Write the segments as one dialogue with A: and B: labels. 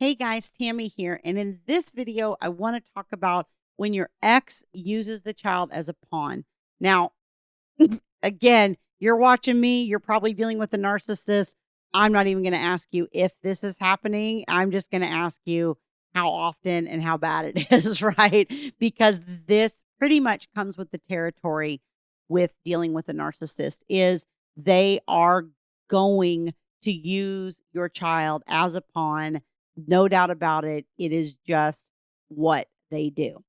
A: Hey guys, Tammy here. And in this video, I want to talk about when your ex uses the child as a pawn. Now, again, you're watching me, you're probably dealing with a narcissist. I'm not even going to ask you if this is happening. I'm just going to ask you how often and how bad it is, right? Because this pretty much comes with the territory with dealing with a narcissist is they are going to use your child as a pawn. No doubt about it. It is just what they do.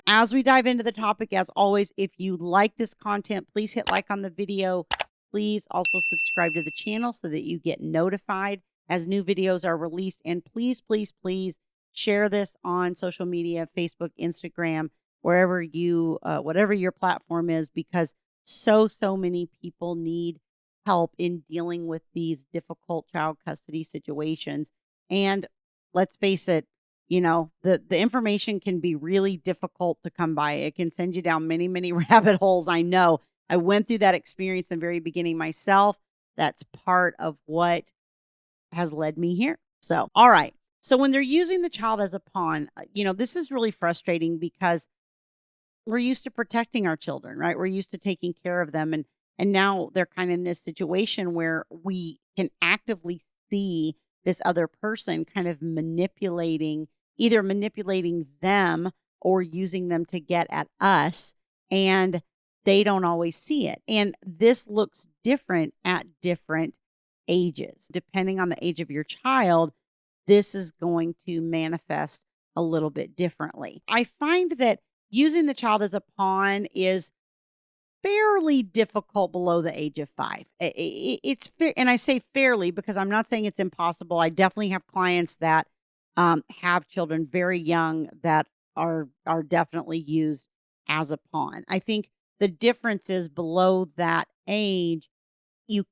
A: As we dive into the topic, as always, if you like this content, please hit like on the video. Please also subscribe to the channel so that you get notified as new videos are released. And please, please, please share this on social media, Facebook, Instagram, wherever you, whatever your platform is, because so many people need help in dealing with these difficult child custody situations. And let's face it, the information can be really difficult to come by. It can send you down many rabbit holes. I know I went through that experience in the very beginning myself. That's part of what has led me here. So, all right. So when they're using the child as a pawn, this is really frustrating because we're used to protecting our children, right? We're used to taking care of them. And now they're kind of in this situation where we can actively see this other person kind of either manipulating them or using them to get at us. And they don't always see it. And this looks different at different ages. Depending on the age of your child, this is going to manifest a little bit differently. I find that using the child as a pawn is fairly difficult below the age of 5. It's fair, and I say fairly because I'm not saying it's impossible. I definitely have clients that have children very young that are definitely used as a pawn. I think the difference is below that age, you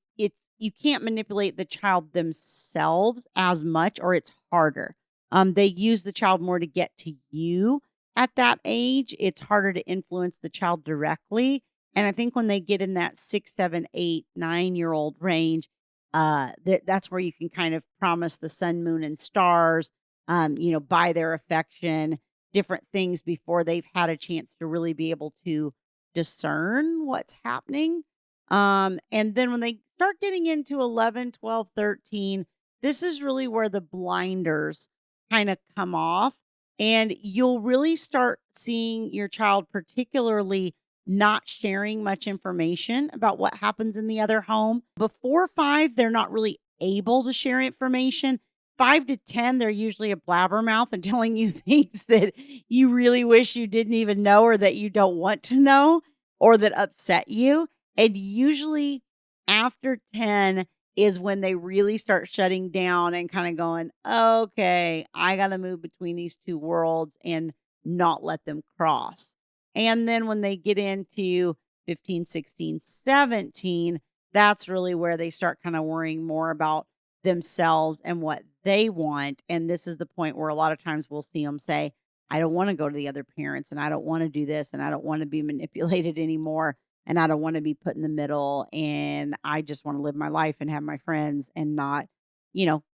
A: can't manipulate the child themselves as much, or it's harder. They use the child more to get to you at that age. It's harder to influence the child directly. And I think when they get in that 6, 7, 8, 9-year-old range, that's where you can kind of promise the sun, moon, and stars, buy their affection, different things before they've had a chance to really be able to discern what's happening. And then when they start getting into 11, 12, 13, this is really where the blinders kind of come off. And you'll really start seeing your child particularly not sharing much information about what happens in the other home. Before 5, they're not really able to share information. 5 to 10, they're usually a blabbermouth and telling you things that you really wish you didn't even know, or that you don't want to know, or that upset you. And usually after 10 is when they really start shutting down and kind of going, okay, I got to move between these two worlds and not let them cross. And then when they get into 15, 16, 17, that's really where they start kind of worrying more about themselves and what they want. And this is the point where a lot of times we'll see them say, I don't want to go to the other parents, and I don't want to do this, and I don't want to be manipulated anymore, and I don't want to be put in the middle, and I just want to live my life and have my friends and not,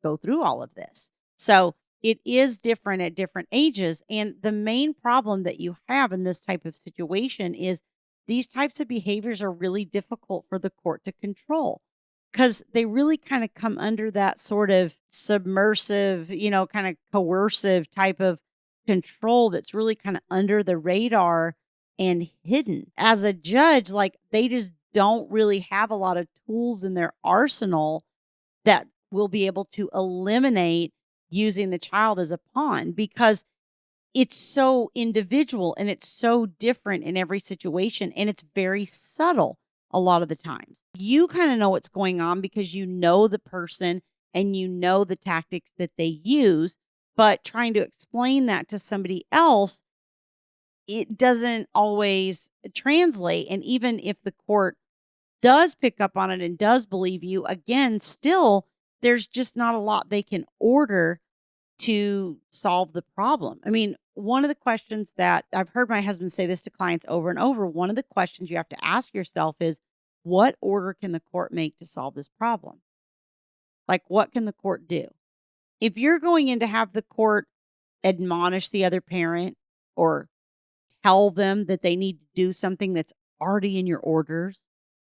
A: go through all of this. So it is different at different ages. And the main problem that you have in this type of situation is these types of behaviors are really difficult for the court to control, because they really kind of come under that sort of submersive, kind of coercive type of control that's really kind of under the radar and hidden. As a judge, like, they just don't really have a lot of tools in their arsenal that will be able to eliminate using the child as a pawn, because it's so individual and it's so different in every situation, and it's very subtle a lot of the times. You kind of know what's going on because you know the person and you know the tactics that they use, but trying to explain that to somebody else, it doesn't always translate. And even if the court does pick up on it and does believe you, again, still, there's just not a lot they can order to solve the problem. I mean, one of the questions that I've heard my husband say this to clients over and over, one of the questions you have to ask yourself is, what order can the court make to solve this problem? Like, what can the court do? If you're going in to have the court admonish the other parent or tell them that they need to do something that's already in your orders,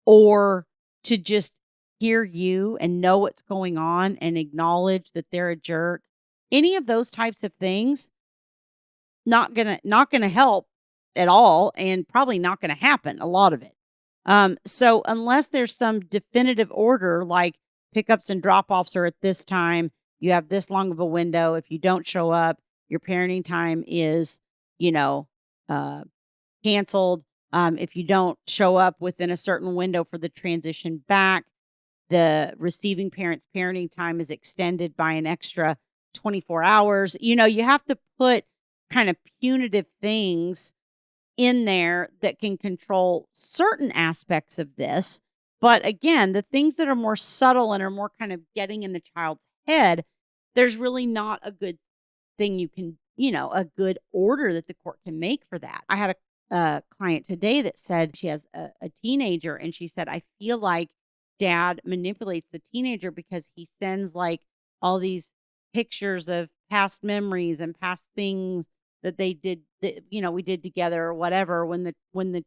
A: or to just hear you and know what's going on and acknowledge that they're a jerk, any of those types of things, not gonna help at all, and probably not gonna happen, a lot of it. So unless there's some definitive order, like pickups and drop-offs are at this time, you have this long of a window. If you don't show up, your parenting time is, you know, uh, canceled. If you don't show up within a certain window for the transition back, the receiving parent's parenting time is extended by an extra 24 hours. You have to put kind of punitive things in there that can control certain aspects of this. But again, the things that are more subtle and are more kind of getting in the child's head, there's really not a good thing a good order that the court can make for that. I had a client today that said she has a teenager, and she said, I feel like dad manipulates the teenager because he sends like all these pictures of past memories and past things that they did that, we did together or whatever when the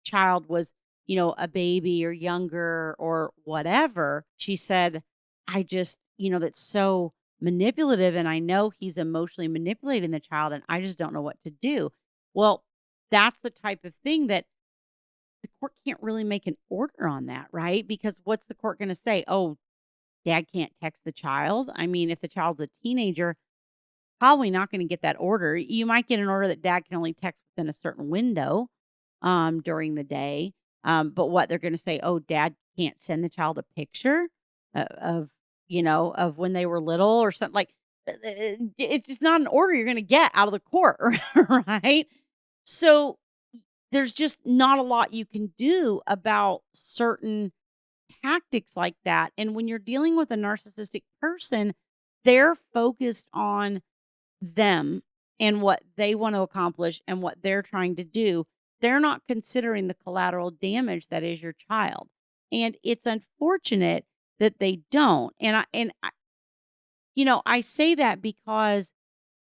A: child was, a baby or younger or whatever. She said, I just, that's so manipulative, and I know he's emotionally manipulating the child, and I just don't know what to do. Well, that's the type of thing that the court can't really make an order on that, right? Because what's the court going to say? Oh, dad can't text the child. I mean, if the child's a teenager, probably not going to get that order. You might get an order that dad can only text within a certain window during the day. But what they're going to say, oh, dad can't send the child a picture of when they were little or something, like it's just not an order you're going to get out of the court, right? So there's just not a lot you can do about certain tactics like that. And when you're dealing with a narcissistic person, they're focused on them and what they want to accomplish and what they're trying to do. They're not considering the collateral damage that is your child. And it's unfortunate that they don't. I say that because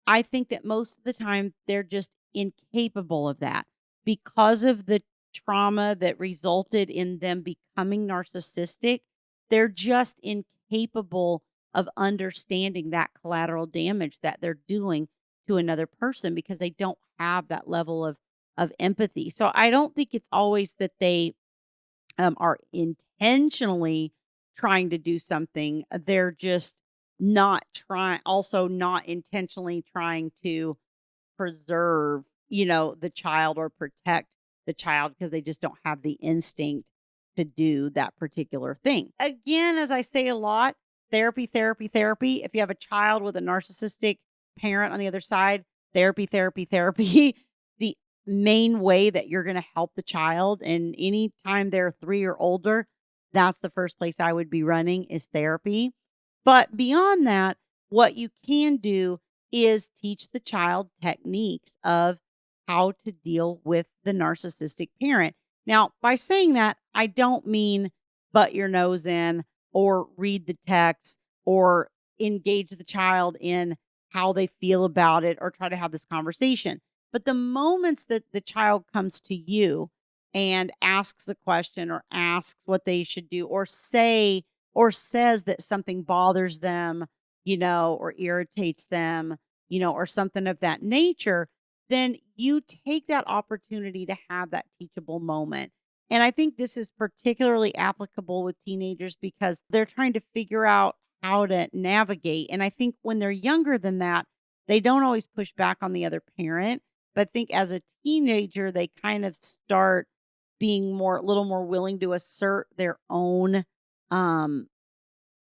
A: I think that most of the time they're just incapable of that because of the trauma that resulted in them becoming narcissistic. They're just incapable of understanding that collateral damage that they're doing to another person because they don't have that level of empathy. So I don't think it's always that they are intentionally trying to do something. They're just not intentionally trying to preserve, the child or protect the child because they just don't have the instinct to do that particular thing. Again, as I say a lot, therapy, therapy, therapy. If you have a child with a narcissistic parent on the other side, therapy, therapy, therapy. The main way that you're going to help the child, and anytime they're 3 or older, that's the first place I would be running is therapy. But beyond that, what you can do is teach the child techniques of how to deal with the narcissistic parent. Now, by saying that, I don't mean butt your nose in or read the text or engage the child in how they feel about it or try to have this conversation. But the moments that the child comes to you and asks a question or asks what they should do or says that something bothers them, or irritates them, or something of that nature, then you take that opportunity to have that teachable moment. And I think this is particularly applicable with teenagers because they're trying to figure out how to navigate. And I think when they're younger than that, they don't always push back on the other parent. But I think as a teenager, they kind of start being a little more willing to assert their own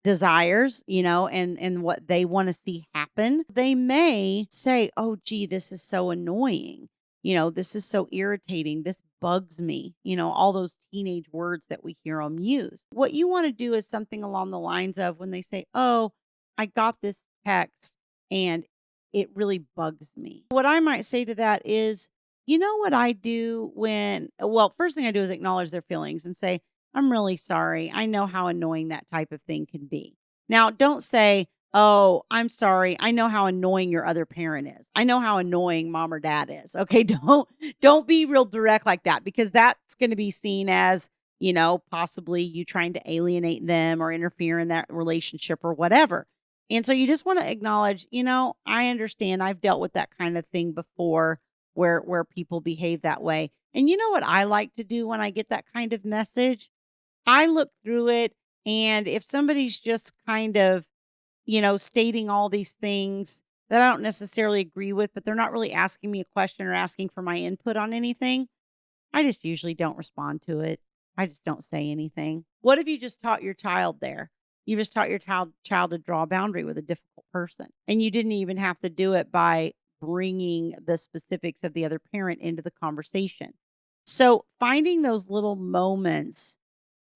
A: desires, and what they want to see happen. They may say, oh, gee, this is so annoying. This is so irritating. This bugs me. All those teenage words that we hear them use. What you want to do is something along the lines of when they say, oh, I got this text and it really bugs me. What I might say to that is, you know what I do first thing I do is acknowledge their feelings and say, I'm really sorry. I know how annoying that type of thing can be. Now, don't say, oh, I'm sorry. I know how annoying your other parent is. I know how annoying mom or dad is. Okay. Don't be real direct like that, because that's going to be seen as, possibly you trying to alienate them or interfere in that relationship or whatever. And so you just want to acknowledge, I understand. I've dealt with that kind of thing before where people behave that way. And you know what I like to do when I get that kind of message? I look through it, and if somebody's just kind of, stating all these things that I don't necessarily agree with, but they're not really asking me a question or asking for my input on anything, I just usually don't respond to it. I just don't say anything. What if you just taught your child there? You just taught your child to draw a boundary with a difficult person, and you didn't even have to do it by bringing the specifics of the other parent into the conversation. So finding those little moments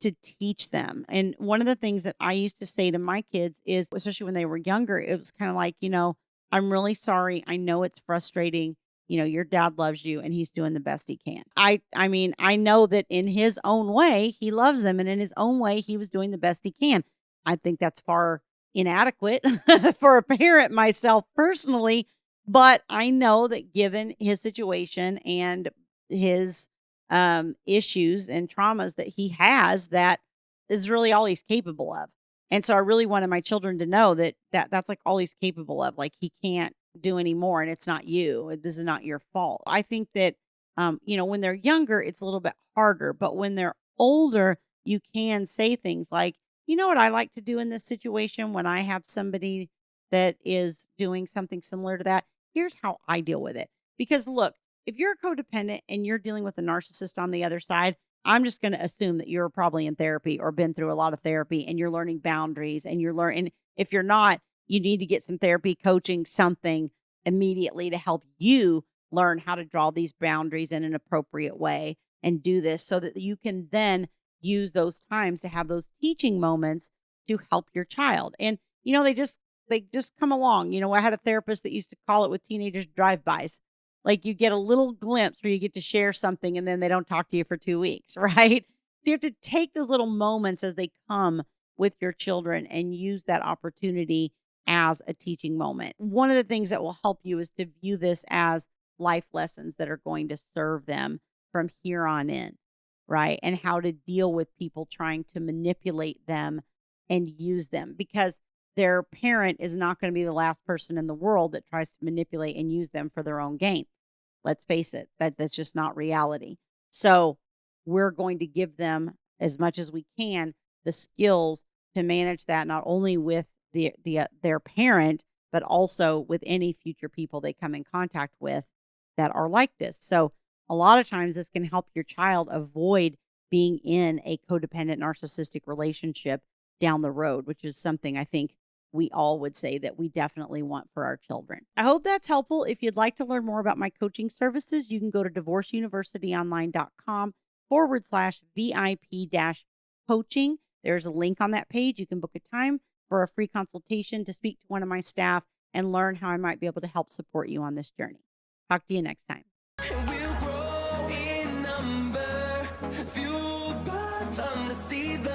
A: to teach them. And one of the things that I used to say to my kids is, especially when they were younger, it was kind of like, I'm really sorry. I know it's frustrating. Your dad loves you and he's doing the best he can. I mean, I know that in his own way, he loves them, and in his own way, he was doing the best he can. I think that's far inadequate for a parent myself personally, but I know that given his situation and his issues and traumas that he has, that is really all he's capable of. And so I really wanted my children to know that's like all he's capable of. Like, he can't do any more, and it's not you. This is not your fault. I think that, when they're younger, it's a little bit harder, but when they're older, you can say things like, you know what I like to do in this situation when I have somebody that is doing something similar to that? Here's how I deal with it. Because look, if you're a codependent and you're dealing with a narcissist on the other side, I'm just going to assume that you're probably in therapy or been through a lot of therapy, and you're learning boundaries, and you're learning. If you're not, you need to get some therapy, coaching, something immediately to help you learn how to draw these boundaries in an appropriate way and do this so that you can then use those times to have those teaching moments to help your child. And, they just come along. I had a therapist that used to call it with teenagers drive-bys. Like, you get a little glimpse where you get to share something, and then they don't talk to you for 2 weeks, right? So you have to take those little moments as they come with your children and use that opportunity as a teaching moment. One of the things that will help you is to view this as life lessons that are going to serve them from here on in, right? And how to deal with people trying to manipulate them and use them, because their parent is not going to be the last person in the world that tries to manipulate and use them for their own gain. Let's face it, that's just not reality. So we're going to give them, as much as we can, the skills to manage that, not only with their parent, but also with any future people they come in contact with that are like this. So a lot of times this can help your child avoid being in a codependent narcissistic relationship down the road, which is something I think we all would say that we definitely want for our children. I hope that's helpful. If you'd like to learn more about my coaching services, you can go to divorceuniversityonline.com/VIP-coaching. There's a link on that page. You can book a time for a free consultation to speak to one of my staff and learn how I might be able to help support you on this journey. Talk to you next time.
B: We'll grow in number, fueled by them to see the